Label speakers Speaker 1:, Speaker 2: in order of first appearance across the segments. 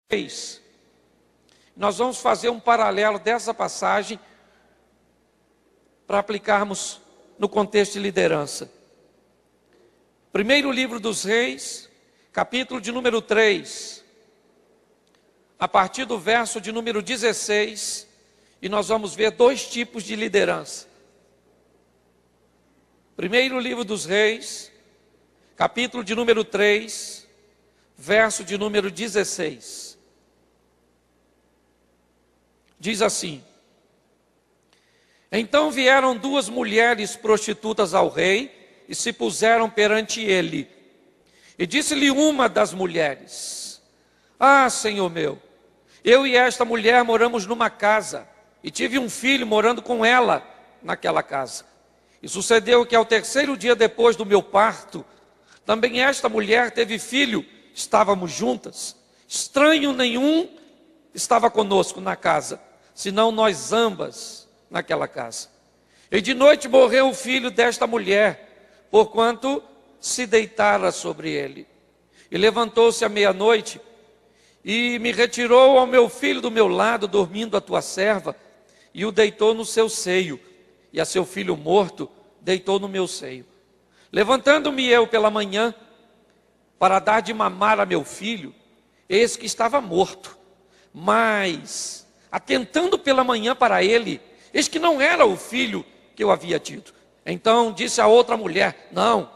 Speaker 1: 3. Nós vamos fazer um paralelo dessa passagem para aplicarmos no contexto de liderança. Primeiro livro dos Reis, capítulo de número 3, a partir do verso de número 16, e nós vamos ver dois tipos de liderança. Primeiro livro dos Reis, capítulo de número 3, verso de número 16. Diz assim: Então vieram duas mulheres prostitutas ao rei e se puseram perante ele. E disse-lhe uma das mulheres: Ah, senhor meu, eu e esta mulher moramos numa casa, e tive um filho morando com ela naquela casa. E sucedeu que ao terceiro dia depois do meu parto, também esta mulher teve filho, estávamos juntas. Estranho nenhum estava conosco na casa, senão nós ambas naquela casa. E de noite morreu o filho desta mulher, porquanto se deitara sobre ele. E levantou-se à meia-noite, e me retirou ao meu filho do meu lado, dormindo a tua serva, e o deitou no seu seio, e a seu filho morto deitou no meu seio. Levantando-me eu pela manhã, para dar de mamar a meu filho, eis que estava morto. Mas, atentando pela manhã para ele, eis que não era o filho que eu havia tido. Então disse a outra mulher: Não,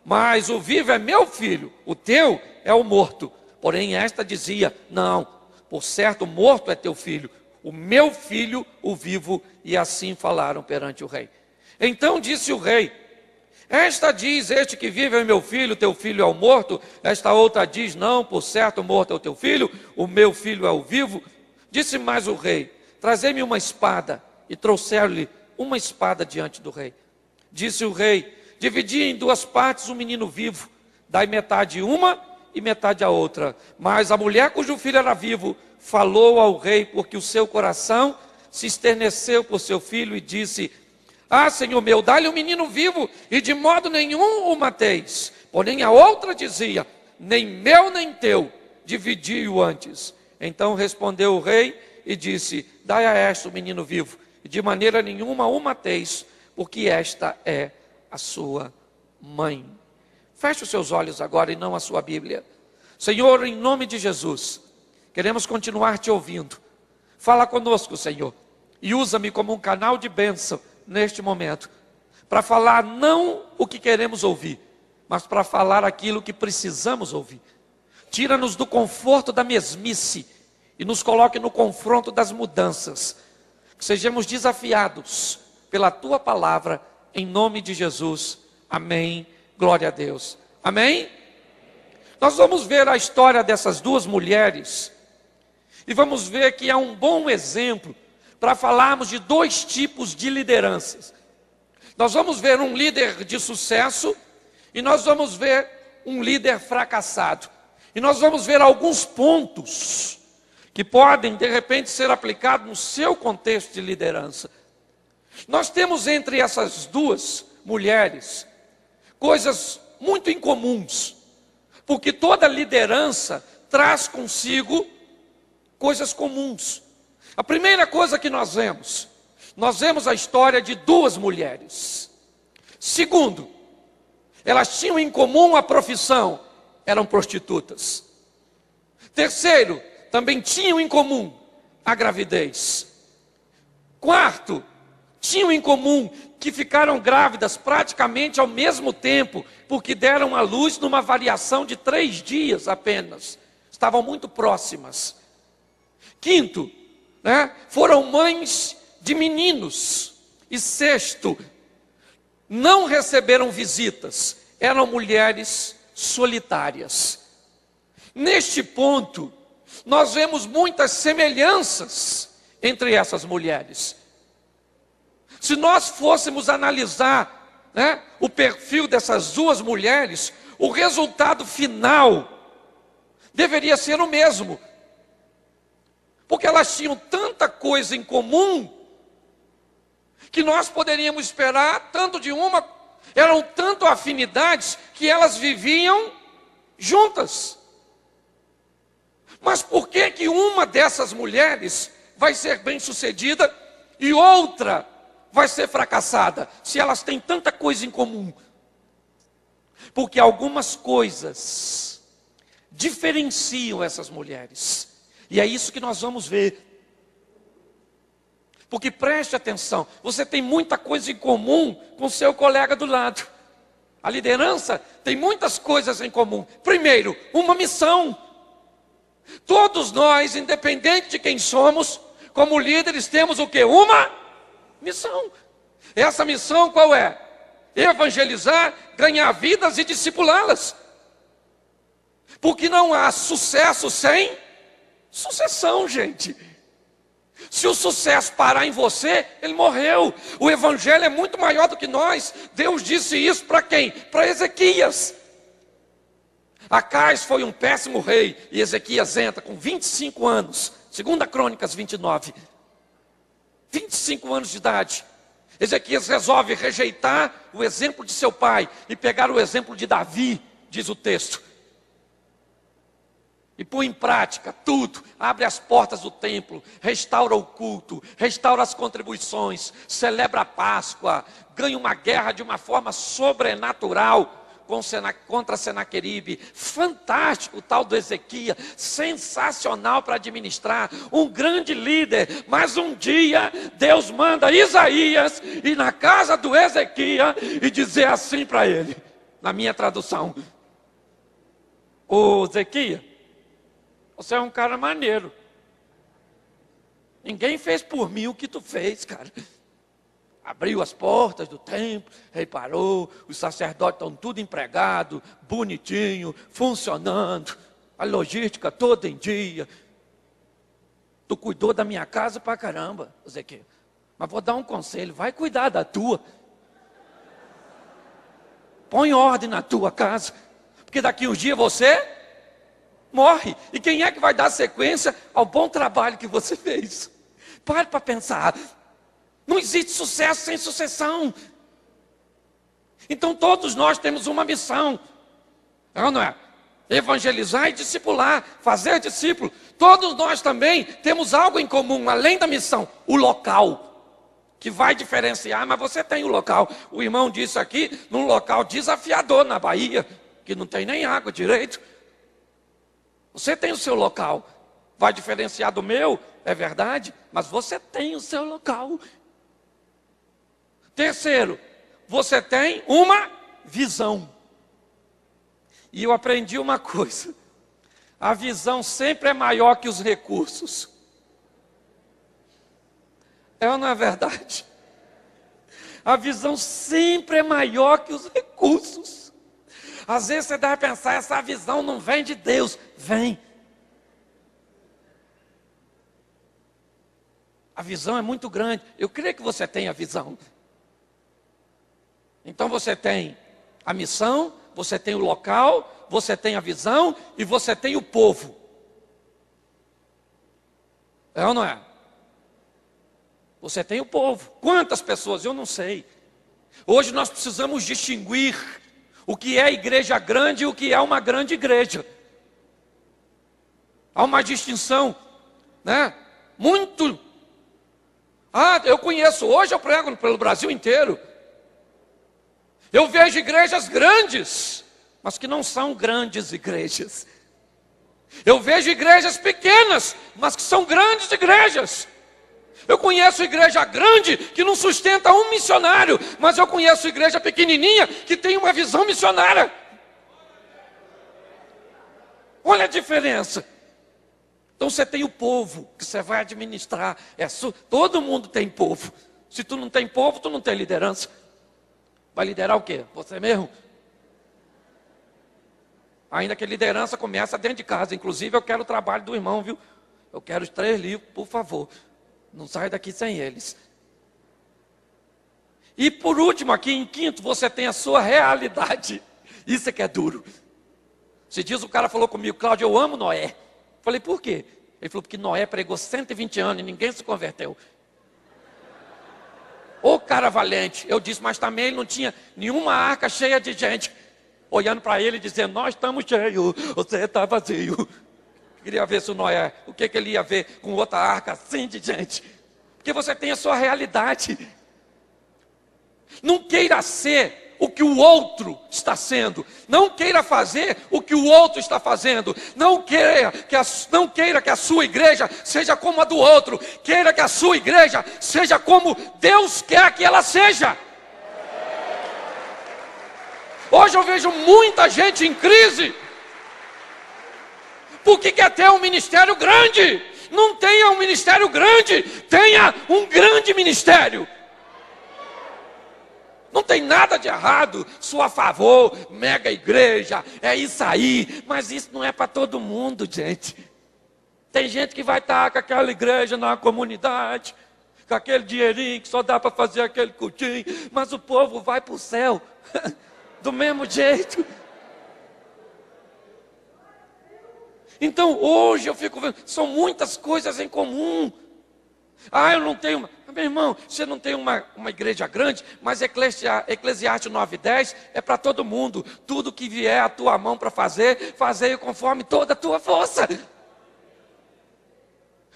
Speaker 1: mas o vivo é meu filho, o teu é o morto. Porém esta dizia: Não, por certo o morto é teu filho, o meu filho o vivo. E assim falaram perante o rei. Então disse o rei: Esta diz: Este que vive é meu filho, teu filho é o morto. Esta outra diz: Não, por certo o morto é o teu filho, o meu filho é o vivo. Disse mais o rei: Trazei-me uma espada. E trouxeram-lhe uma espada diante do rei. Disse o rei: Dividi em duas partes o menino vivo, dai metade uma e metade a outra. Mas a mulher cujo filho era vivo falou ao rei, porque o seu coração se esterneceu por seu filho, e disse: Ah, senhor meu, dá-lhe o menino vivo, e de modo nenhum o mateis. Porém a outra dizia: Nem meu nem teu, dividi-o antes. Então respondeu o rei e disse: Dai a esta o menino vivo, e de maneira nenhuma o mateis, porque esta é a sua mãe. Feche os seus olhos agora e não a sua Bíblia. Senhor, em nome de Jesus, queremos continuar te ouvindo. Fala conosco, Senhor, e usa-me como um canal de bênção neste momento, para falar não o que queremos ouvir, mas para falar aquilo que precisamos ouvir. Tira-nos do conforto da mesmice e nos coloque no confronto das mudanças. Que sejamos desafiados pela tua palavra, em nome de Jesus. Amém. Glória a Deus. Amém? Nós vamos ver a história dessas duas mulheres e vamos ver que é um bom exemplo para falarmos de dois tipos de lideranças. Nós vamos ver um líder de sucesso e nós vamos ver um líder fracassado. E nós vamos ver alguns pontos que podem, de repente, ser aplicados no seu contexto de liderança. Nós temos entre essas duas mulheres coisas muito incomuns, porque toda liderança traz consigo coisas comuns. A primeira coisa que nós vemos a história de duas mulheres. Segundo, elas tinham em comum a profissão, eram prostitutas. Terceiro, também tinham em comum a gravidez. Quarto, tinham em comum que ficaram grávidas praticamente ao mesmo tempo, porque deram à luz numa variação de 3 dias apenas. Estavam muito próximas. Quinto, foram mães de meninos. E sexto, não receberam visitas, eram mulheres solitárias. Neste ponto, nós vemos muitas semelhanças entre essas mulheres. Se nós fôssemos analisar o perfil dessas duas mulheres, o resultado final deveria ser o mesmo. Porque elas tinham tanta coisa em comum, que nós poderíamos esperar tanto de uma, eram tanto afinidades, que elas viviam juntas. Mas por que que uma dessas mulheres vai ser bem-sucedida e outra vai ser fracassada, se elas têm tanta coisa em comum. Porque algumas coisas diferenciam essas mulheres. E é isso que nós vamos ver. Porque preste atenção, você tem muita coisa em comum com seu colega do lado. A liderança tem muitas coisas em comum. Primeiro, uma missão. Todos nós, independente de quem somos, como líderes, temos o quê? Uma missão. Essa missão qual é? Evangelizar, ganhar vidas e discipulá-las. Porque não há sucesso sem sucessão, gente. Se o sucesso parar em você, ele morreu. O evangelho é muito maior do que nós. Deus disse isso para quem? Para Ezequias. Acais foi um péssimo rei e Ezequias entra com 25 anos. 2 Crônicas 29. 25 anos de idade. Ezequias resolve rejeitar o exemplo de seu pai e pegar o exemplo de Davi, diz o texto. E põe em prática tudo, abre as portas do templo, restaura o culto, restaura as contribuições, celebra a Páscoa, ganha uma guerra de uma forma sobrenatural contra Senaqueribe. Fantástico o tal do Ezequias, sensacional para administrar, um grande líder. Mas um dia Deus manda Isaías ir na casa do Ezequias e dizer assim para ele, na minha tradução: ô Ezequias, você é um cara maneiro. Ninguém fez por mim o que tu fez, cara. Abriu as portas do templo, reparou, os sacerdotes estão tudo empregados, bonitinho, funcionando, a logística toda em dia. Tu cuidou da minha casa pra caramba, Ezequiel. Mas vou dar um conselho, vai cuidar da tua. Põe ordem na tua casa, porque daqui uns dias você morre. E quem é que vai dar sequência ao bom trabalho que você fez? Pare para pensar. Não existe sucesso sem sucessão. Então todos nós temos uma missão. Não é? Evangelizar e discipular, fazer discípulo. Todos nós também temos algo em comum, além da missão, o local, que vai diferenciar, mas você tem o local. O irmão disse aqui, num local desafiador na Bahia, que não tem nem água direito. Você tem o seu local, vai diferenciar do meu, é verdade, mas você tem o seu local. Terceiro, você tem uma visão. E eu aprendi uma coisa, a visão sempre é maior que os recursos. É ou não é verdade? A visão sempre é maior que os recursos. Às vezes você deve pensar, essa visão não vem de Deus. Vem. A visão é muito grande. Eu creio que você tem a visão. Então você tem a missão, você tem o local, você tem a visão e você tem o povo. É ou não é? Você tem o povo. Quantas pessoas? Eu não sei. Hoje nós precisamos distinguir o que é igreja grande e o que é uma grande igreja. Há uma distinção, né? Muito. Eu conheço, hoje eu prego pelo Brasil inteiro. Eu vejo igrejas grandes, mas que não são grandes igrejas. Eu vejo igrejas pequenas, mas que são grandes igrejas. Eu conheço igreja grande que não sustenta um missionário, mas eu conheço igreja pequenininha que tem uma visão missionária. Olha a diferença. Então você tem o povo que você vai administrar. Todo mundo tem povo. Se tu não tem povo, tu não tem liderança. Vai liderar o quê? Você mesmo? Ainda que a liderança começa dentro de casa. Inclusive eu quero o trabalho do irmão, viu? Eu quero os 3 livros, por favor. Não saia daqui sem eles. E por último, aqui em quinto, você tem a sua realidade. Isso é que é duro. Se diz, o cara falou comigo, Cláudio, eu amo Noé. Falei, por quê? Ele falou, porque Noé pregou 120 anos e ninguém se converteu. Ô cara valente. Eu disse, mas também ele não tinha nenhuma arca cheia de gente olhando para ele e dizendo, nós estamos cheios, você está vazio. queria ver se o Noé, o que ele ia ver com outra arca assim de gente. Porque você tem a sua realidade. Não queira ser o que o outro está sendo. Não queira fazer o que o outro está fazendo. Não queira que a sua igreja seja como a do outro. Queira que a sua igreja seja como Deus quer que ela seja. Hoje eu vejo muita gente em crise, porque quer ter um ministério grande. Não tenha um ministério grande, tenha um grande ministério. Não tem nada de errado, sou a favor, mega igreja, é isso aí. Mas isso não é para todo mundo, gente. Tem gente que vai estar com aquela igreja na comunidade, com aquele dinheirinho que só dá para fazer aquele cultinho, mas o povo vai para o céu. Do mesmo jeito. Então hoje eu fico vendo, são muitas coisas em comum. Eu não tenho, meu irmão, você não tem uma igreja grande, mas Eclesiastes 9:10 é para todo mundo. Tudo que vier à tua mão para fazer, faze-o conforme toda a tua força.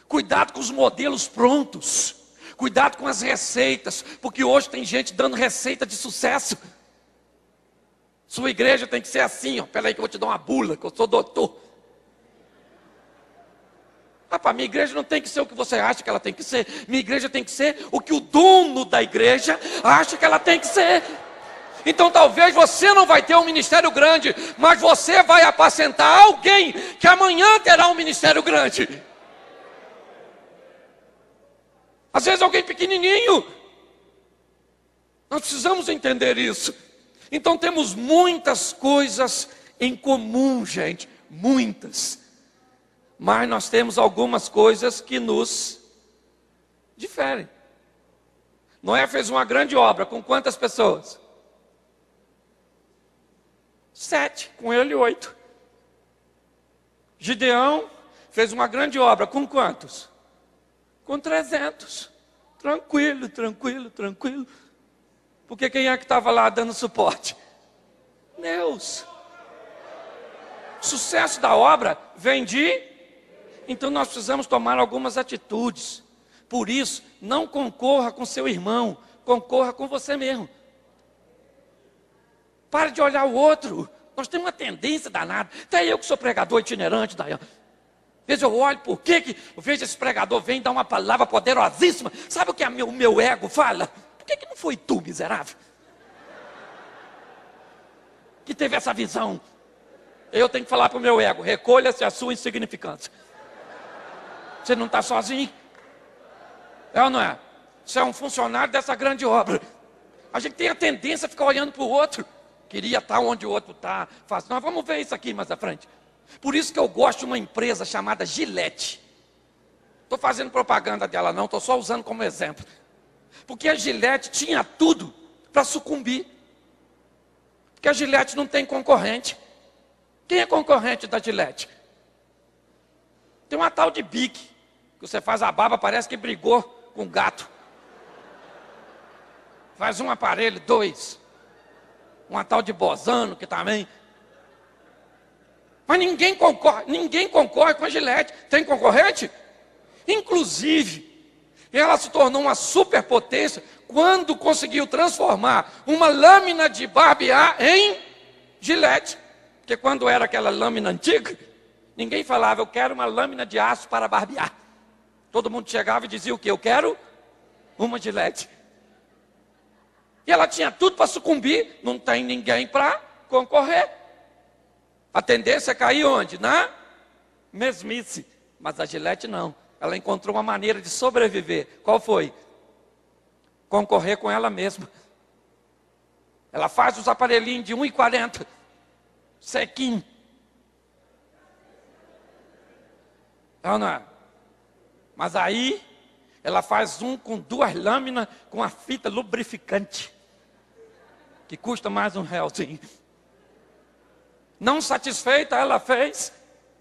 Speaker 1: Cuidado com os modelos prontos. Cuidado com as receitas, porque hoje tem gente dando receita de sucesso. Sua igreja tem que ser assim, ó. Peraí que eu vou te dar uma bula, que eu sou doutor. Minha igreja não tem que ser o que você acha que ela tem que ser. Minha igreja tem que ser o que o dono da igreja acha que ela tem que ser. Então talvez você não vai ter um ministério grande, mas você vai apacentar alguém que amanhã terá um ministério grande. Às vezes alguém pequenininho. Nós precisamos entender isso. Então temos muitas coisas em comum, gente, muitas. Mas nós temos algumas coisas que nos diferem. Noé fez uma grande obra, com quantas pessoas? 7, com ele 8. Gideão fez uma grande obra, com quantos? Com 300. Tranquilo, tranquilo, tranquilo. Porque quem é que estava lá dando suporte? Deus. O sucesso da obra vem de... Então nós precisamos tomar algumas atitudes. Por isso, não concorra com seu irmão, concorra com você mesmo. Pare de olhar o outro. Nós temos uma tendência danada. Até eu que sou pregador itinerante, Dayana. Às vezes eu olho, por que eu vejo esse pregador vem dar uma palavra poderosíssima. Sabe o que o meu ego fala? Por que não foi tu, miserável, que teve essa visão? Eu tenho que falar para o meu ego, recolha-se a sua insignificância. Você não está sozinho? É ou não é? Você é um funcionário dessa grande obra. A gente tem a tendência a ficar olhando para o outro. Queria estar onde o outro está. Nós vamos ver isso aqui mais à frente. Por isso que eu gosto de uma empresa chamada Gillette. Estou fazendo propaganda dela não, estou só usando como exemplo. Porque a Gillette tinha tudo para sucumbir. Porque a Gillette não tem concorrente. Quem é concorrente da Gillette? Tem uma tal de Bic, que você faz a barba, parece que brigou com o gato. Faz um aparelho, 2. Uma tal de Bozano, que também. Mas ninguém concorre com a Gillette. Tem concorrente? Inclusive, ela se tornou uma superpotência quando conseguiu transformar uma lâmina de barbear em Gillette. Porque quando era aquela lâmina antiga, ninguém falava, eu quero uma lâmina de aço para barbear. Todo mundo chegava e dizia o quê? Eu quero uma Gillette. E ela tinha tudo para sucumbir, não tem ninguém para concorrer. A tendência é cair onde? Na mesmice. Mas a Gillette não. Ela encontrou uma maneira de sobreviver. Qual foi? Concorrer com ela mesma. Ela faz os aparelhinhos de 1,40. Sequinho. Não, não é? Mas aí, ela faz um com 2 lâminas com a fita lubrificante. Que custa mais R$1. Não satisfeita, ela fez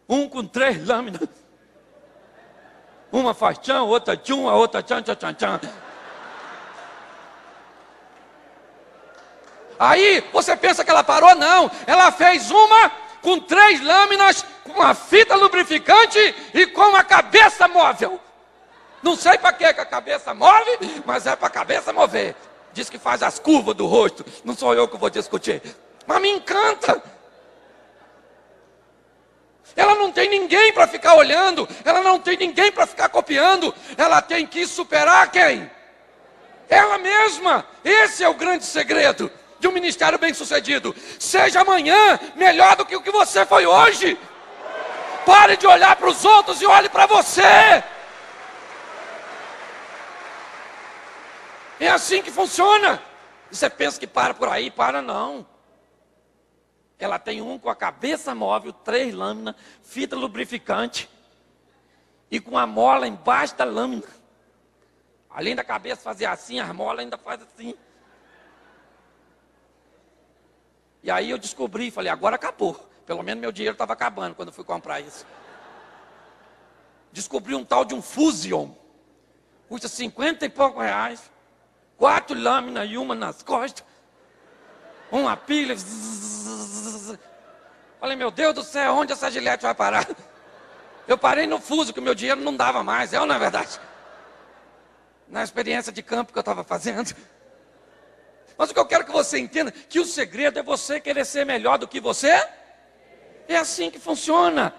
Speaker 1: um com 3 lâminas. Uma faz tchan, outra tchum, a outra tchan, tchan, tchan, tchan. Aí você pensa que ela parou? Não. Ela fez uma com 3 lâminas com a fita lubrificante e com a cabeça móvel. Não sei para que a cabeça move, mas é para a cabeça mover. Diz que faz as curvas do rosto. Não sou eu que vou discutir. Mas me encanta. Ela não tem ninguém para ficar olhando. Ela não tem ninguém para ficar copiando. Ela tem que superar quem? Ela mesma. Esse é o grande segredo de um ministério bem-sucedido. Seja amanhã melhor do que o que você foi hoje. Pare de olhar para os outros e olhe para você. É assim que funciona. Você pensa que para por aí? Para não. Ela tem um com a cabeça móvel, 3 lâminas, fita lubrificante e com a mola embaixo da lâmina. Além da cabeça fazer assim, a mola ainda faz assim. E aí eu descobri, falei, agora acabou. Pelo menos meu dinheiro estava acabando quando eu fui comprar isso. Descobri um tal de um Fusion. Custa 50 e poucos reais. 4 lâminas e uma nas costas. Uma pilha. Falei, meu Deus do céu, onde essa gilete vai parar? Eu parei no Fuso, que o meu dinheiro não dava mais. É ou não é verdade? Na experiência de campo que eu estava fazendo. Mas o que eu quero que você entenda, que o segredo é você querer ser melhor do que você. É assim que funciona.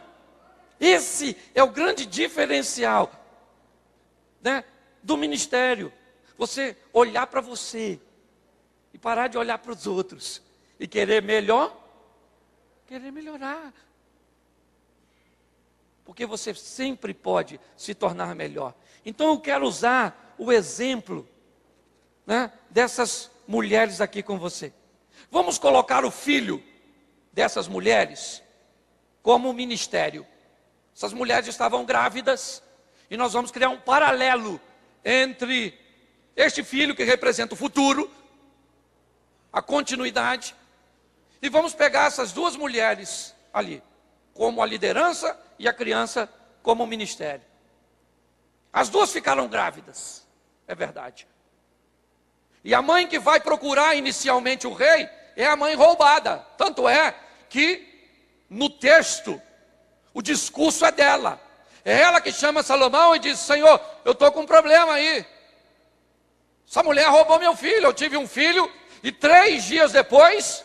Speaker 1: Esse é o grande diferencial, né, do ministério. Você olhar para você e parar de olhar para os outros e querer melhorar. Porque você sempre pode se tornar melhor. Então eu quero usar o exemplo, né, dessas mulheres aqui com você. Vamos colocar o filho dessas mulheres como ministério. Essas mulheres estavam grávidas e nós vamos criar um paralelo entre este filho que representa o futuro, a continuidade, e vamos pegar essas duas mulheres ali, como a liderança e a criança como o ministério. As duas ficaram grávidas, é verdade. E a mãe que vai procurar inicialmente o rei é a mãe roubada. Tanto é que no texto o discurso é dela. É ela que chama Salomão e diz: Senhor, eu estou com um problema aí. Essa mulher roubou meu filho, eu tive um filho e 3 dias depois,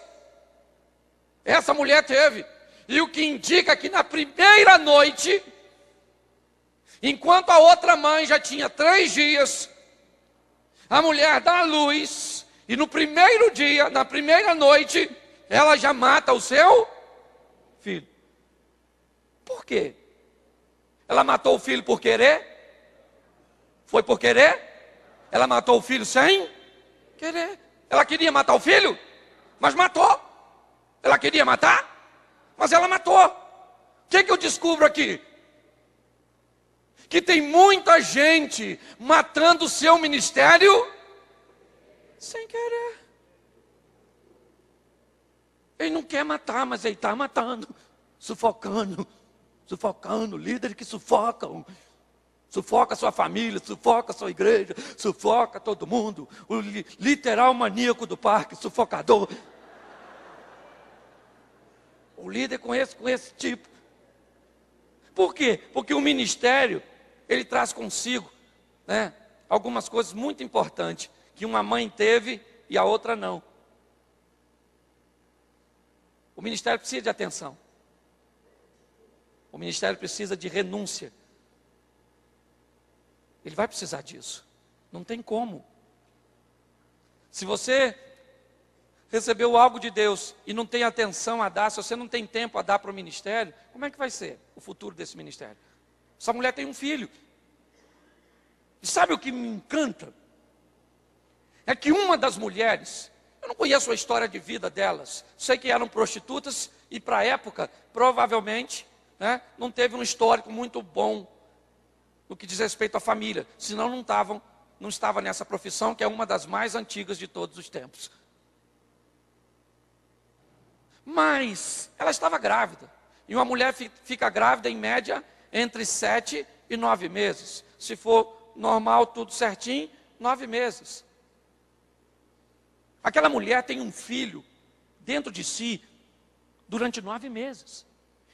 Speaker 1: essa mulher teve. E o que indica que na primeira noite, enquanto a outra mãe já tinha 3 dias, a mulher dá a luz, e no primeiro dia, na primeira noite, ela já mata o seu filho. Por quê? Ela matou o filho por querer? Foi por querer? Ela matou o filho sem querer. Ela queria matar o filho, mas matou. Ela queria matar, mas ela matou. O que eu descubro aqui? Que tem muita gente matando o seu ministério sem querer. Ele não quer matar, mas ele está matando, sufocando, líderes que sufocam. Sufoca a sua família, sufoca a sua igreja, sufoca todo mundo. O literal maníaco do parque, sufocador. O líder com esse tipo. Por quê? Porque o ministério, ele traz consigo, né, algumas coisas muito importantes, que uma mãe teve e a outra não. O ministério precisa de atenção. O ministério precisa de renúncia. Ele vai precisar disso. Não tem como. Se você recebeu algo de Deus e não tem atenção a dar, se você não tem tempo a dar para o ministério, como é que vai ser o futuro desse ministério? Essa mulher tem um filho. E sabe o que me encanta? É que uma das mulheres, eu não conheço a história de vida delas, sei que eram prostitutas e para a época, provavelmente, né, não teve um histórico muito bom no que diz respeito à família, senão não estava nessa profissão, que é uma das mais antigas de todos os tempos. Mas ela estava grávida, e uma mulher fica grávida em média entre 7 e 9 meses. Se for normal, tudo certinho, 9 meses. Aquela mulher tem um filho dentro de si durante 9 meses.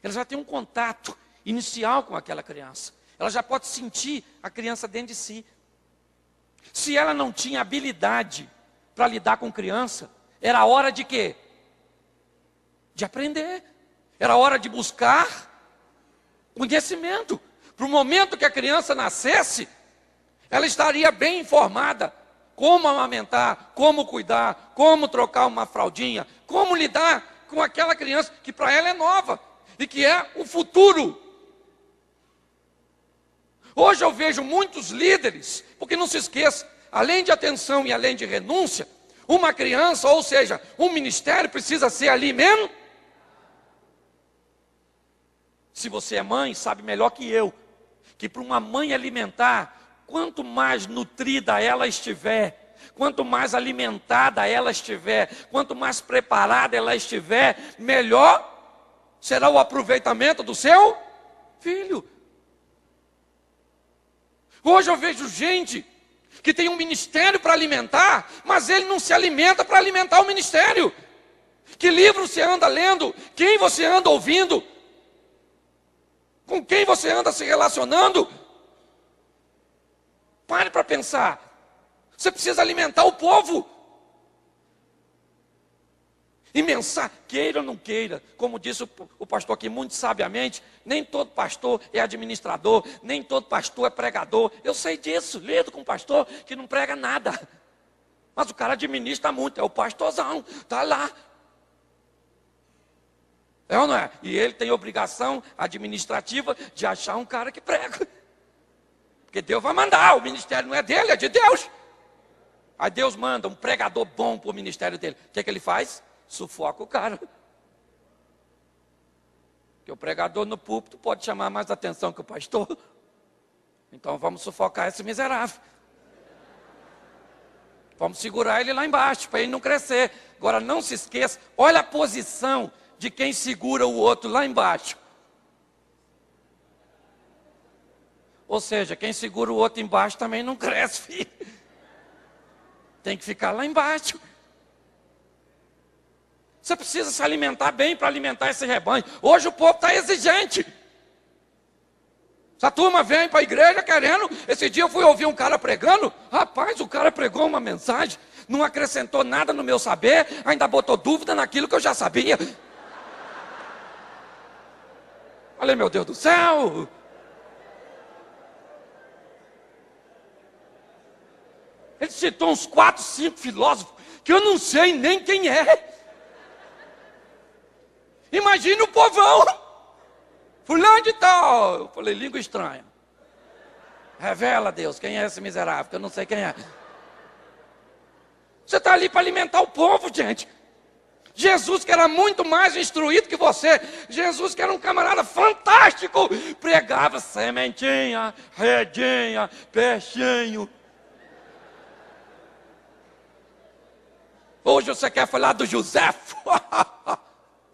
Speaker 1: ela já tem um contato inicial com aquela criança. Ela já pode sentir a criança dentro de si. Se ela não tinha habilidade para lidar com criança, era hora de quê? De aprender. Era hora de buscar conhecimento. Para o momento que a criança nascesse, ela estaria bem informada. Como amamentar, como cuidar, como trocar uma fraldinha, como lidar com aquela criança que para ela é nova e que é o futuro. Hoje eu vejo muitos líderes, porque não se esqueça, além de atenção e além de renúncia, uma criança, ou seja, um ministério precisa ser ali mesmo. Se você é mãe, sabe melhor que eu, que para uma mãe alimentar, quanto mais nutrida ela estiver, quanto mais alimentada ela estiver, quanto mais preparada ela estiver, melhor será o aproveitamento do seu filho. Hoje eu vejo gente que tem um ministério para alimentar, mas ele não se alimenta para alimentar o ministério. Que livro você anda lendo? Quem você anda ouvindo? Com quem você anda se relacionando? Pare para pensar. Você precisa alimentar o povo. E mensagem, queira ou não queira, como disse o pastor aqui muito sabiamente, nem todo pastor é administrador, nem todo pastor é pregador. Eu sei disso, lido com um pastor que não prega nada. Mas o cara administra muito, é o pastorzão, está lá. É ou não é? E ele tem obrigação administrativa de achar um cara que prega. Porque Deus vai mandar, o ministério não é dele, é de Deus. Aí Deus manda um pregador bom para o ministério dele. O que é que ele faz? Sufoca o cara. Porque o pregador no púlpito pode chamar mais atenção que o pastor. Então vamos sufocar esse miserável. Vamos segurar ele lá embaixo, para ele não crescer. Agora não se esqueça, olha a posição de quem segura o outro lá embaixo. Ou seja, quem segura o outro embaixo também não cresce, filho. Tem que ficar lá embaixo. Você precisa se alimentar bem para alimentar esse rebanho. Hoje o povo está exigente. Essa turma vem para a igreja querendo. Esse dia eu fui ouvir um cara pregando. Rapaz, o cara pregou uma mensagem, não acrescentou nada no meu saber, ainda botou dúvida naquilo que eu já sabia. Falei, meu Deus do céu. Ele citou uns 4, 5 filósofos que eu não sei nem quem é. Imagina o povão. Fulano de tal. Eu falei, língua estranha. Revela, Deus, quem é esse miserável, que eu não sei quem é. Você está ali para alimentar o povo, gente. Jesus, que era muito mais instruído que você. Jesus, que era um camarada fantástico. Pregava sementinha, redinha, peixinho. Hoje você quer falar do José?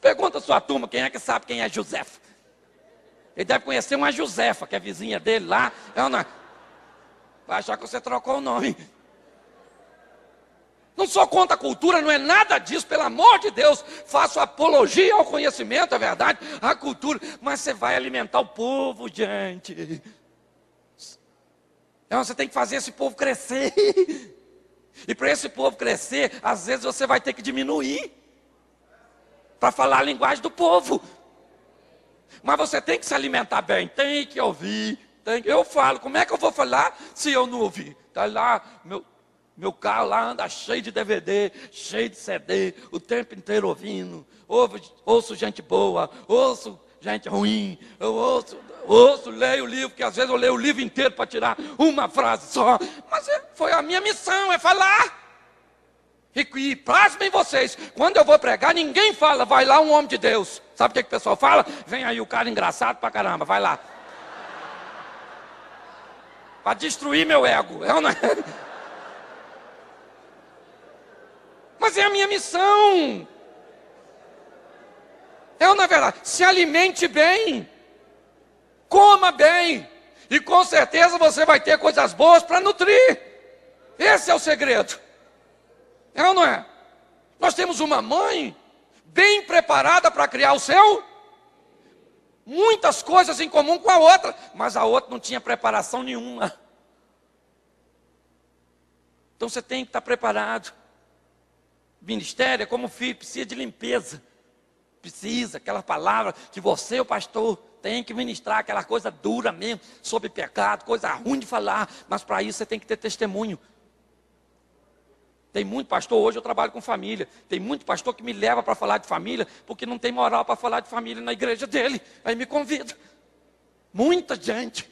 Speaker 1: Pergunta a sua turma, quem é que sabe quem é José? Ele deve conhecer uma Josefa, que é vizinha dele lá. Vai achar que você trocou o nome. Não sou contra a cultura, não é nada disso, pelo amor de Deus. Faço apologia ao conhecimento, é verdade, à cultura. Mas você vai alimentar o povo, gente. Então você tem que fazer esse povo crescer. E para esse povo crescer, às vezes você vai ter que diminuir. Para falar a linguagem do povo. Mas você tem que se alimentar bem, tem que ouvir. Eu falo, como é que eu vou falar se eu não ouvir? Está lá, meu carro lá anda cheio de DVD, cheio de CD, o tempo inteiro ouvindo. Ouço gente boa, ouço gente ruim, eu ouço, leio o livro, que às vezes eu leio o livro inteiro para tirar uma frase só. Mas foi a minha missão, é falar. E pasmem vocês, quando eu vou pregar, ninguém fala, vai lá um homem de Deus. Sabe o que o pessoal fala? Vem aí o cara engraçado pra caramba, vai lá. Para destruir meu ego. Mas é a minha missão. Na verdade, se alimente bem, coma bem, e com certeza você vai ter coisas boas para nutrir. Esse é o segredo. É ou não é? Nós temos uma mãe bem preparada para criar o seu. muitas coisas em comum com a outra, mas a outra não tinha preparação nenhuma. Então você tem que estar preparado. Ministério é como filho, precisa de limpeza. Precisa, aquela palavra que você, o pastor, tem que ministrar, aquela coisa dura mesmo, sobre pecado, coisa ruim de falar, mas para isso você tem que ter testemunho. Tem muito pastor, hoje eu trabalho com família, tem muito pastor que me leva para falar de família, porque não tem moral para falar de família na igreja dele, aí me convida. Muita gente.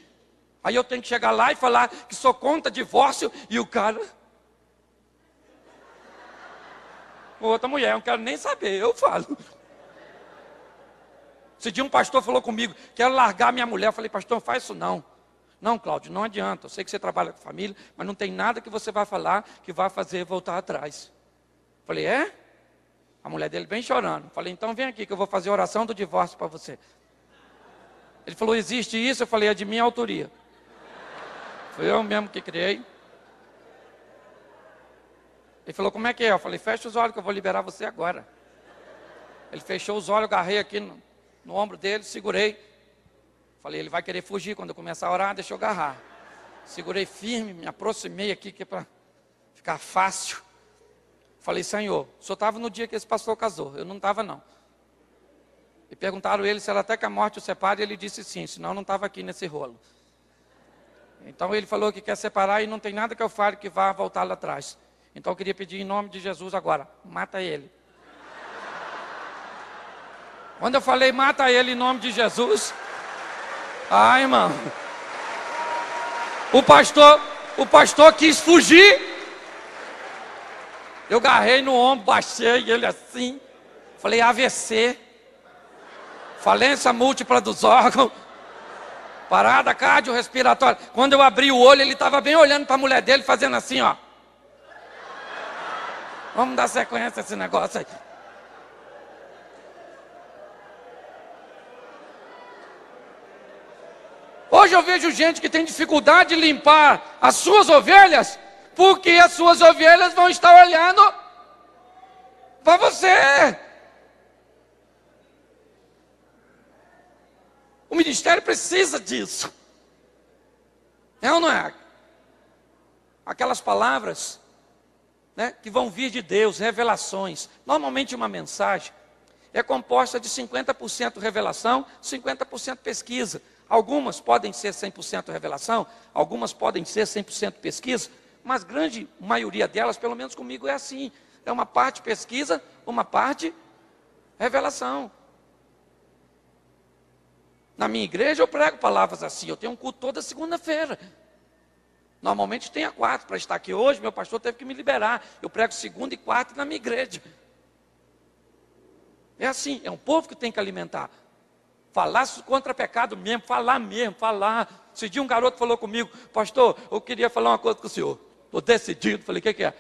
Speaker 1: Aí eu tenho que chegar lá e falar que sou contra divórcio, e o cara... Outra mulher, eu não quero nem saber, eu falo. Esse dia um pastor falou comigo, quero largar minha mulher. Eu falei, pastor, não faz isso não. Não, Cláudio, não adianta. Eu sei que você trabalha com família, mas não tem nada que você vai falar que vai fazer voltar atrás. Eu falei, é? A mulher dele bem chorando. Eu falei, então vem aqui que eu vou fazer a oração do divórcio para você. Ele falou, existe isso? Eu falei, é de minha autoria. Foi eu mesmo que criei. Ele falou, como é que é? Eu falei, fecha os olhos que eu vou liberar você agora. Ele fechou os olhos, eu agarrei aqui no ombro dele, segurei. Falei, ele vai querer fugir quando eu começar a orar, deixa eu agarrar. Segurei firme, me aproximei aqui, que é para ficar fácil. Falei, Senhor, o senhor estava no dia que esse pastor casou, eu não estava não. E perguntaram ele se era até que a morte o separe, e ele disse sim, senão eu não estava aqui nesse rolo. Então ele falou que quer separar e não tem nada que eu fale que vá voltar lá atrás. Então eu queria pedir em nome de Jesus agora, mata ele. Quando eu falei mata ele em nome de Jesus, ai irmão, o pastor quis fugir. Eu agarrei no ombro, baixei ele assim, falei AVC, falência múltipla dos órgãos, parada cardiorrespiratória. Quando eu abri o olho, ele estava bem olhando para a mulher dele, fazendo assim, ó. Vamos dar sequência a esse negócio aí. Hoje eu vejo gente que tem dificuldade de limpar as suas ovelhas, porque as suas ovelhas vão estar olhando para você. O ministério precisa disso. É ou não é? Aquelas palavras, né, que vão vir de Deus, revelações. Normalmente uma mensagem é composta de 50% revelação, 50% pesquisa. Algumas podem ser 100% revelação, algumas podem ser 100% pesquisa, mas grande maioria delas, pelo menos comigo, é assim. É uma parte pesquisa, uma parte revelação. Na minha igreja eu prego palavras assim, eu tenho um culto toda segunda-feira. Normalmente tem a 4 para estar aqui hoje, meu pastor teve que me liberar. Eu prego segunda e quarta na minha igreja. É assim, é um povo que tem que alimentar. Falar contra pecado mesmo, falar. Esse dia um garoto falou comigo, pastor, eu queria falar uma coisa com o senhor. Estou decidido, falei, o que é?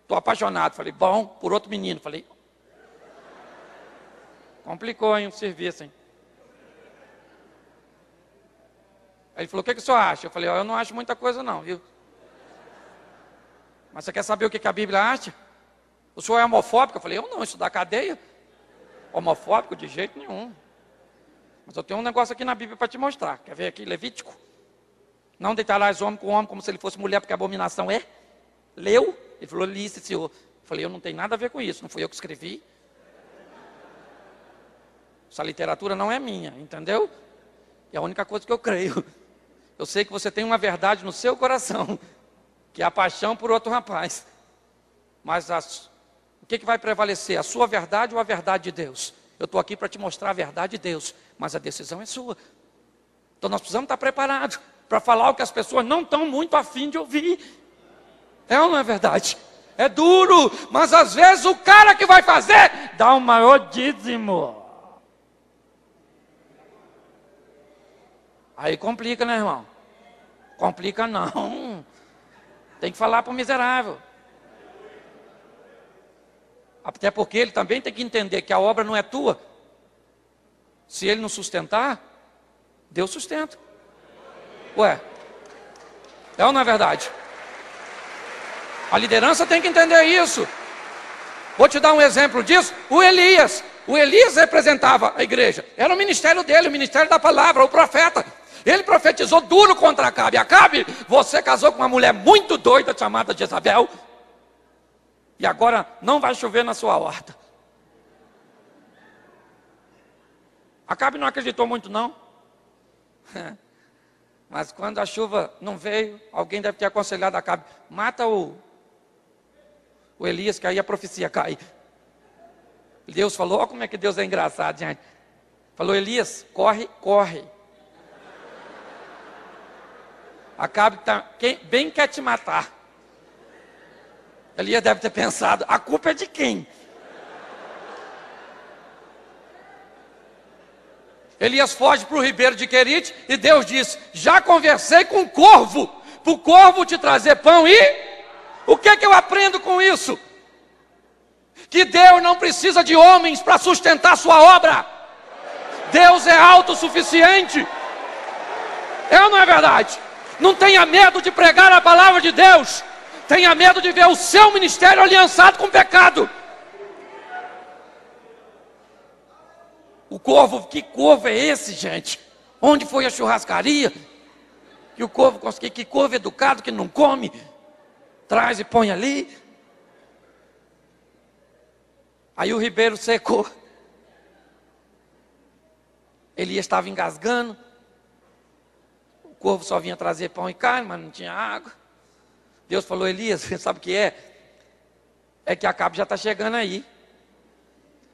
Speaker 1: Estou apaixonado, falei, bom, por outro menino. Falei, complicou, hein, o serviço, hein. Aí ele falou, o que o senhor acha? Eu falei, eu não acho muita coisa não, viu? Mas você quer saber o que a Bíblia acha? O senhor é homofóbico? Eu falei, eu não, isso dá cadeia. Homofóbico de jeito nenhum. Mas eu tenho um negócio aqui na Bíblia para te mostrar. Quer ver aqui, Levítico? Não deitarás homem com homem como se ele fosse mulher, porque a abominação é. Leu? Ele falou, li, senhor. Eu falei, eu não tenho nada a ver com isso, não fui eu que escrevi. Essa literatura não é minha, entendeu? É a única coisa que eu creio. Eu sei que você tem uma verdade no seu coração, que é a paixão por outro rapaz. Mas o que vai prevalecer? A sua verdade ou a verdade de Deus? Eu estou aqui para te mostrar a verdade de Deus, mas a decisão é sua. Então nós precisamos estar preparados para falar o que as pessoas não estão muito afim de ouvir. É ou não é verdade? É duro, mas às vezes o cara que vai fazer dá o maior dízimo. Aí complica, né, irmão? Complica não. Tem que falar para o miserável. Até porque ele também tem que entender que a obra não é tua. Se ele não sustentar, Deus sustenta. Ué, é ou não é verdade? A liderança tem que entender isso. Vou te dar um exemplo disso. O Elias, O Elias representava a igreja. Era o ministério dele, o ministério da palavra, o profeta. Ele profetizou duro contra Acabe. Acabe, você casou com uma mulher muito doida chamada Jezabel. E agora não vai chover na sua horta. Acabe não acreditou muito não. Mas quando a chuva não veio, alguém deve ter aconselhado Acabe: mata o Elias, que aí a profecia cai. Deus falou, olha como é que Deus é engraçado, gente. Falou: Elias, corre, corre. Acabe bem quer te matar. Elias deve ter pensado: a culpa é de quem? Elias foge para o ribeiro de Querite e Deus diz: já conversei com o corvo, para o corvo te trazer pão e... O que é que eu aprendo com isso? Que Deus não precisa de homens para sustentar sua obra. Deus é autossuficiente. É ou não é verdade? Não tenha medo de pregar a palavra de Deus. Tenha medo de ver o seu ministério aliançado com o pecado. O corvo, que corvo é esse, gente? Onde foi a churrascaria? Que o corvo, que corvo educado que não come, traz e põe ali. Aí o ribeiro secou. Elias estava engasgando. O corvo só vinha trazer pão e carne, mas não tinha água. Deus falou: Elias, sabe o que é? É que Acabe já está chegando aí.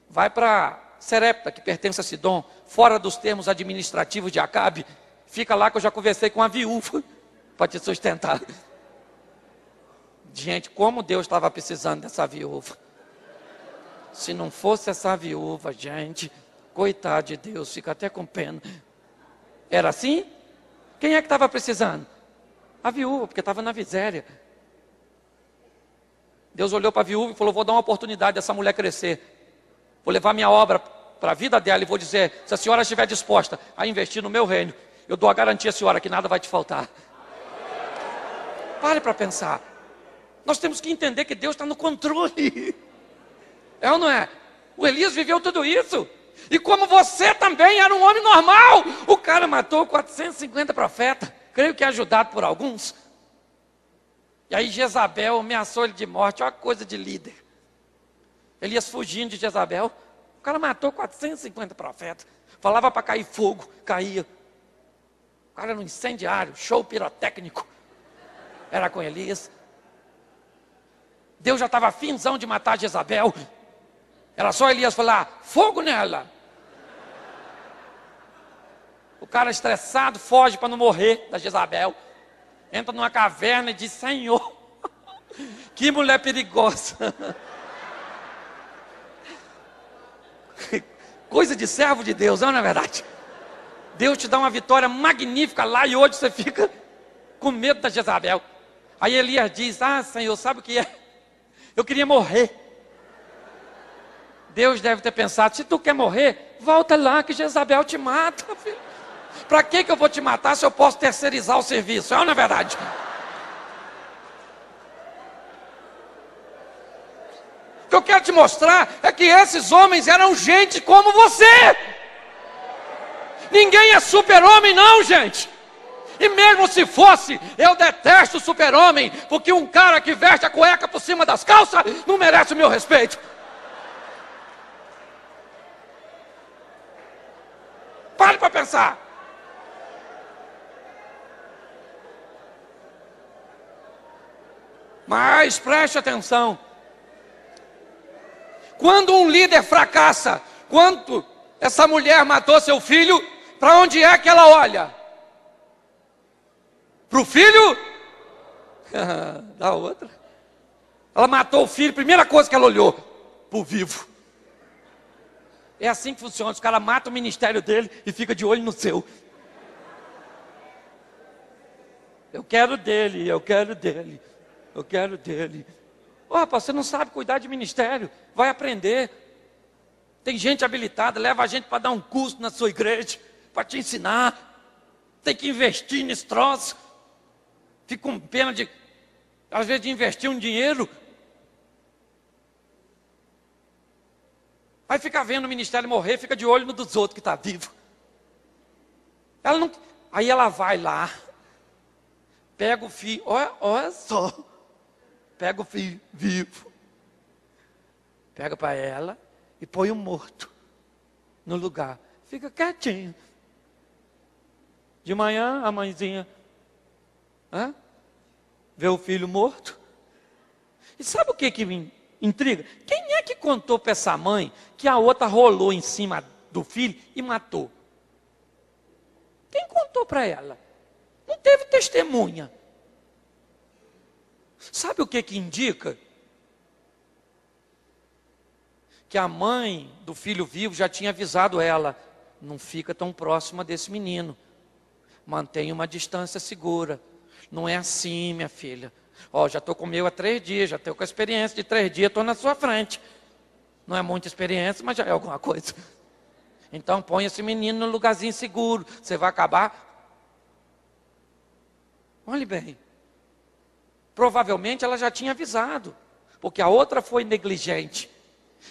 Speaker 1: Vai para Serepta, que pertence a Sidom, fora dos termos administrativos de Acabe. Fica lá que eu já conversei com a viúva para te sustentar. Gente, como Deus estava precisando dessa viúva. Se não fosse essa viúva, gente, coitado de Deus, fica até com pena. Era assim? Quem é que estava precisando? A viúva, porque estava na miséria. Deus olhou para a viúva e falou: vou dar uma oportunidade dessa mulher crescer. Vou levar minha obra para a vida dela e vou dizer: se a senhora estiver disposta a investir no meu reino, eu dou a garantia à senhora que nada vai te faltar. Pare para pensar. Nós temos que entender que Deus está no controle. É ou não é? O Elias viveu tudo isso. E como você também era um homem normal, o cara matou 450 profetas, creio que ajudado por alguns. E aí Jezabel ameaçou ele de morte. Olha que coisa de líder. Elias fugindo de Jezabel. O cara matou 450 profetas. Falava para cair fogo, caía. O cara era um incendiário, show pirotécnico. Era com Elias. Deus já estava afinzão de matar Jezabel. Era só Elias falar: fogo nela. O cara estressado foge para não morrer da Jezabel. Entra numa caverna e diz: Senhor, que mulher perigosa. Coisa de servo de Deus, não é verdade? Deus te dá uma vitória magnífica lá e hoje você fica com medo da Jezabel. Aí Elias diz: ah, Senhor, sabe o que é? Eu queria morrer. Deus deve ter pensado: se tu quer morrer, volta lá que Jezabel te mata, filho. Para que eu vou te matar se eu posso terceirizar o serviço? É, não é verdade? O que eu quero te mostrar é que esses homens eram gente como você. Ninguém é super-homem não, gente. E mesmo se fosse, eu detesto o super-homem, porque um cara que veste a cueca por cima das calças não merece o meu respeito. Pare para pensar. Mas preste atenção. Quando um líder fracassa, quando essa mulher matou seu filho, para onde é que ela olha? Para o filho da outra. Ela matou o filho, primeira coisa que ela olhou, para o vivo. É assim que funciona. Os caras matam o ministério dele e fica de olho no seu. Eu quero dele, eu quero dele, eu quero dele. Ô, rapaz, você não sabe cuidar de ministério, vai aprender. Tem gente habilitada, leva a gente para dar um curso na sua igreja, para te ensinar. Tem que investir nesse troço. Fico com pena de, às vezes, de investir um dinheiro. Aí fica vendo o ministério morrer, fica de olho no dos outros que está vivo. Ela não... Aí ela vai lá, pega o filho, olha só, pega o filho vivo, pega para ela e põe o morto no lugar. Fica quietinho. De manhã, a mãezinha vê o filho morto. E sabe o que me intriga? Quem é que contou para essa mãe que a outra rolou em cima do filho e matou? Quem contou para ela? Não teve testemunha. Sabe o que indica? Que a mãe do filho vivo já tinha avisado ela: não fica tão próxima desse menino. Mantenha uma distância segura. Não é assim, minha filha. Já estou com o meu há 3 dias, já estou com a experiência de 3 dias, estou na sua frente. Não é muita experiência, mas já é alguma coisa. Então põe esse menino no lugarzinho seguro. Você vai acabar. Olhe bem. Provavelmente ela já tinha avisado. Porque a outra foi negligente.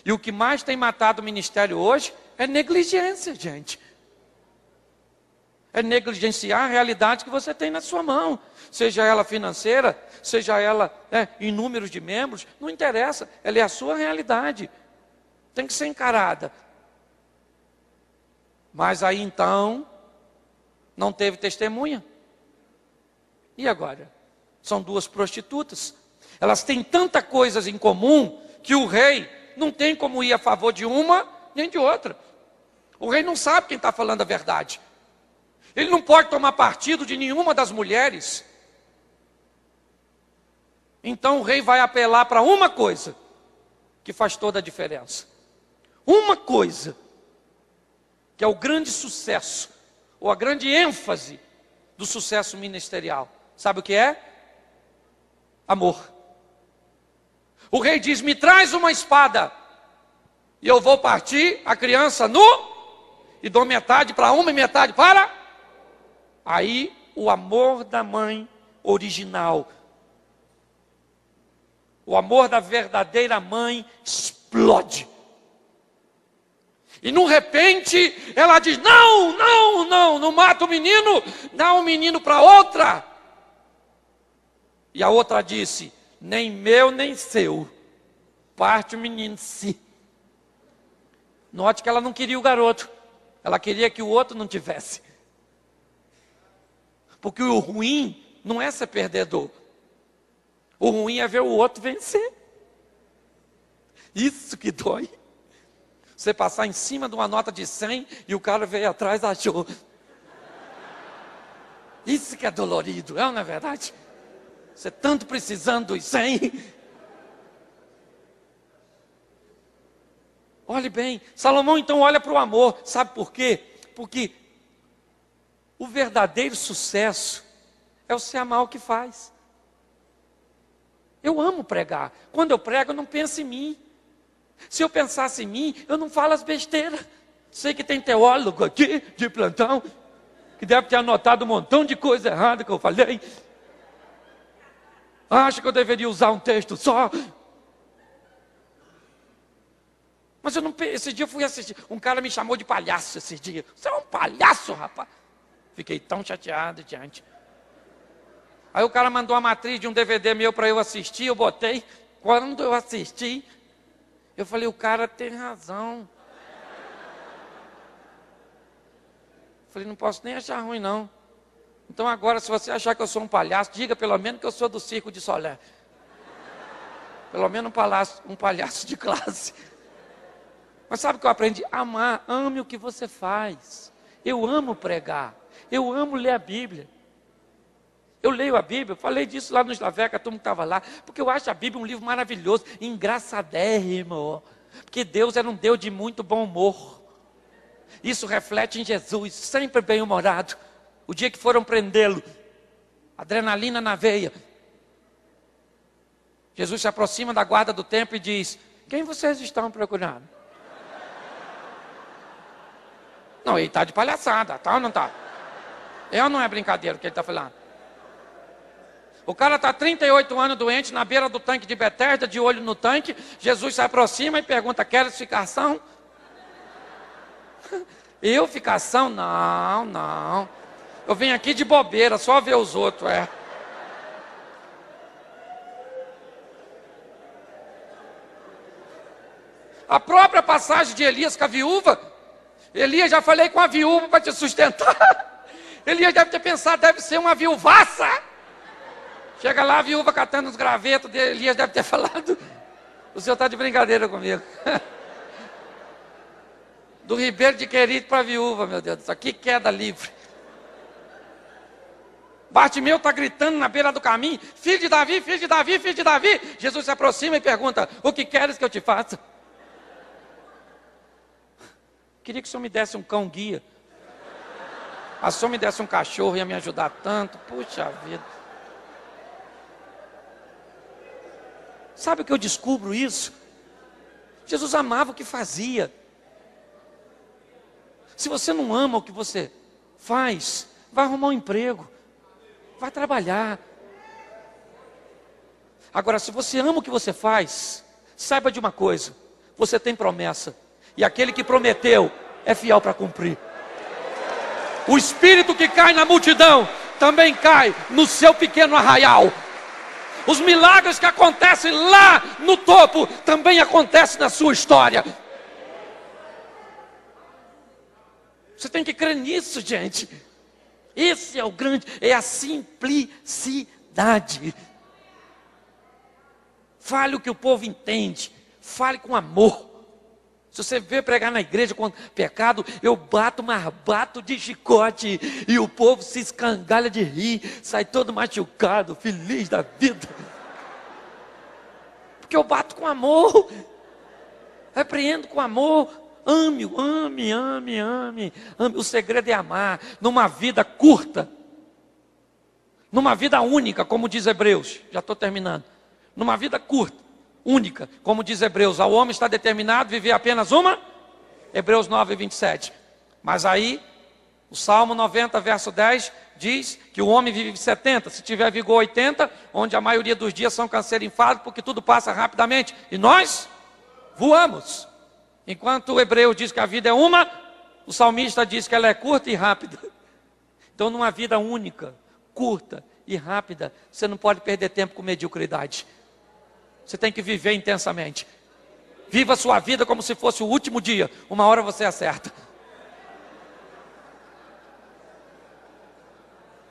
Speaker 1: E o que mais tem matado o ministério hoje é negligência, gente. É negligenciar a realidade que você tem na sua mão. Seja ela financeira, seja ela em números de membros, não interessa. Ela é a sua realidade. Tem que ser encarada. Mas aí então, não teve testemunha. E agora? São 2 prostitutas. Elas têm tanta coisas em comum que o rei não tem como ir a favor de uma nem de outra. O rei não sabe quem está falando a verdade. Ele não pode tomar partido de nenhuma das mulheres. Então o rei vai apelar para uma coisa que faz toda a diferença. Uma coisa que é o grande sucesso, ou a grande ênfase do sucesso ministerial. Sabe o que é? Amor. O rei diz: me traz uma espada, e eu vou partir a criança nu, e dou metade para uma e metade para... Aí o amor da mãe original, o amor da verdadeira mãe explode. E no repente ela diz: não mata o menino, dá o menino para outra. E a outra disse: nem meu nem seu, parte o menino sim. Note que ela não queria o garoto, ela queria que o outro não tivesse. Porque o ruim não é ser perdedor, o ruim é ver o outro vencer. Isso que dói. Você passar em cima de uma nota de 100 e o cara veio atrás e achou. Isso que é dolorido, não é verdade? Você tanto precisando dos 100. Olhe bem, Salomão então olha para o amor. Sabe por quê? Porque o verdadeiro sucesso é você amar o que faz. Eu amo pregar. Quando eu prego, eu não penso em mim. Se eu pensasse em mim, eu não falo as besteiras. Sei que tem teólogo aqui, de plantão, que deve ter anotado um montão de coisa errada que eu falei. Acha que eu deveria usar um texto só. Mas eu não... Esse dia eu fui assistir. Um cara me chamou de palhaço esse dia. Você é um palhaço, rapaz. Fiquei tão chateado diante. Aí o cara mandou uma matriz de um DVD meu para eu assistir. Eu botei. Quando eu assisti, eu falei: o cara tem razão. Falei: não posso nem achar ruim não. Então agora, se você achar que eu sou um palhaço, diga pelo menos que eu sou do Circo de Solé. Pelo menos um palhaço de classe. Mas sabe o que eu aprendi? Amar. Ame o que você faz. Eu amo pregar. Eu amo ler a Bíblia. Eu leio a Bíblia, falei disso lá no Slaveca, a turma que estava lá, porque eu acho a Bíblia um livro maravilhoso, engraçadérrimo, porque Deus era um Deus de muito bom humor. Isso reflete em Jesus, sempre bem-humorado. O dia que foram prendê-lo, adrenalina na veia, Jesus se aproxima da guarda do templo e diz: quem vocês estão procurando? Não, ele está de palhaçada, tá ou não está? Não é brincadeira o que ele está falando. O cara está 38 anos doente, na beira do tanque de Betesda, de olho no tanque. Jesus se aproxima e pergunta: queres ficar são? Eu ficação? Não, não. Eu venho aqui de bobeira, só ver os outros, é. A própria passagem de Elias com a viúva. Elias, já falei com a viúva para te sustentar. Elias deve ter pensado, deve ser uma viuvaça. Chega lá, a viúva catando os gravetos dele. Elias deve ter falado: o senhor está de brincadeira comigo. Do Ribeiro de Querido para a viúva, meu Deus do céu, que queda livre. Bartimeu está gritando na beira do caminho: filho de Davi, filho de Davi, filho de Davi. Jesus se aproxima e pergunta: o que queres que eu te faça? Queria que o senhor me desse um cão guia. A senhor me desse um cachorro, ia me ajudar tanto. Puxa vida. Sabe o que eu descubro isso? Jesus amava o que fazia. Se você não ama o que você faz, vai arrumar um emprego, vai trabalhar. Agora, se você ama o que você faz, saiba de uma coisa: você tem promessa, e aquele que prometeu é fiel para cumprir. O espírito que cai na multidão também cai no seu pequeno arraial. Os milagres que acontecem lá no topo também acontecem na sua história. Você tem que crer nisso, gente. Esse é o grande, é a simplicidade. Fale o que o povo entende, fale com amor. Se você vê pregar na igreja com pecado, eu bato, mas bato de chicote, e o povo se escangalha de rir, sai todo machucado, feliz da vida. Porque eu bato com amor, repreendo com amor. Ame, ame, ame, ame, ame. O segredo é amar numa vida curta, numa vida única, como diz Hebreus. Já estou terminando. Numa vida curta, única, como diz Hebreus. Ao homem está determinado viver apenas uma. Hebreus 9, 27. Mas aí, o Salmo 90, verso 10, diz que o homem vive 70, se tiver vigor 80, onde a maioria dos dias são cancerifados, porque tudo passa rapidamente. E nós voamos. Enquanto o hebreu diz que a vida é uma, o salmista diz que ela é curta e rápida. Então, numa vida única, curta e rápida, você não pode perder tempo com mediocridade. Você tem que viver intensamente. Viva a sua vida como se fosse o último dia. Uma hora você acerta.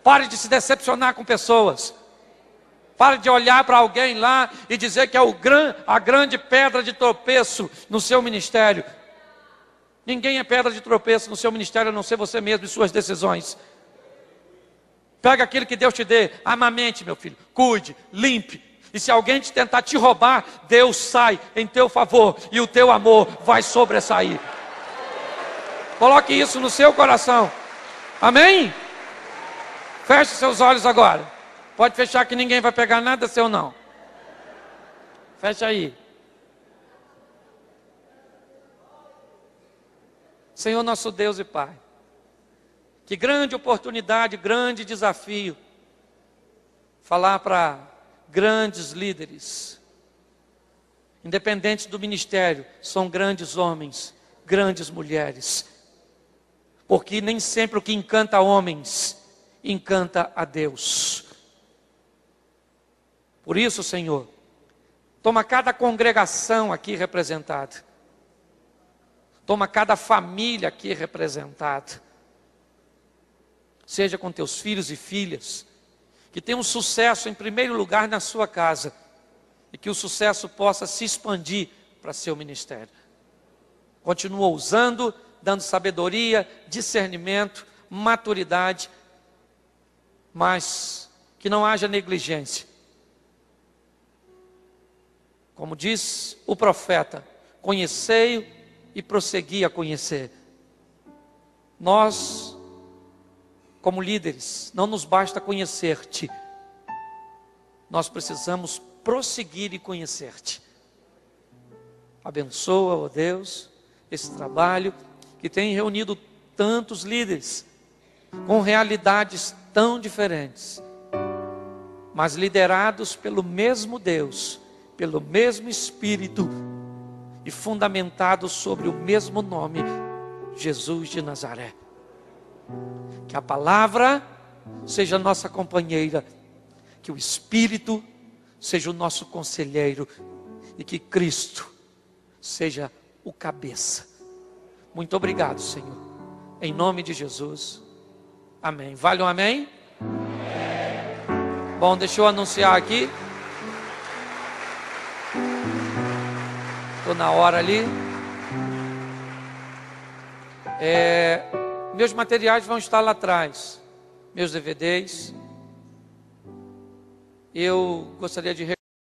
Speaker 1: Pare de se decepcionar com pessoas. Pare de olhar para alguém lá e dizer que é a grande pedra de tropeço no seu ministério. Ninguém é pedra de tropeço no seu ministério, a não ser você mesmo e suas decisões. Pega aquilo que Deus te dê, amamente, meu filho, cuide, limpe. E se alguém tentar te roubar, Deus sai em teu favor e o teu amor vai sobressair. Coloque isso no seu coração. Amém? Feche seus olhos agora. Pode fechar que ninguém vai pegar nada seu não. Fecha aí. Senhor nosso Deus e Pai, que grande oportunidade, grande desafio falar para grandes líderes, independente do ministério, são grandes homens, grandes mulheres, porque nem sempre o que encanta homens encanta a Deus. Por isso, Senhor, toma cada congregação aqui representada, toma cada família aqui representada, seja com teus filhos e filhas, que tenham sucesso em primeiro lugar na sua casa, e que o sucesso possa se expandir para seu ministério. Continua usando, dando sabedoria, discernimento, maturidade, mas que não haja negligência. Como diz o profeta, conhecei-o e prossegui a conhecer. Nós, como líderes, não nos basta conhecer-te, nós precisamos prosseguir e conhecer-te. Abençoa, ó Deus, esse trabalho que tem reunido tantos líderes, com realidades tão diferentes, mas liderados pelo mesmo Deus, pelo mesmo Espírito e fundamentados sobre o mesmo nome, Jesus de Nazaré. Que a palavra seja nossa companheira, que o Espírito seja o nosso conselheiro e que Cristo seja o cabeça. Muito obrigado, Senhor. Em nome de Jesus. Amém. Vale um amém? Bom, deixa eu anunciar aqui. Estou na hora ali. Meus materiais vão estar lá atrás. Meus DVDs. Eu gostaria de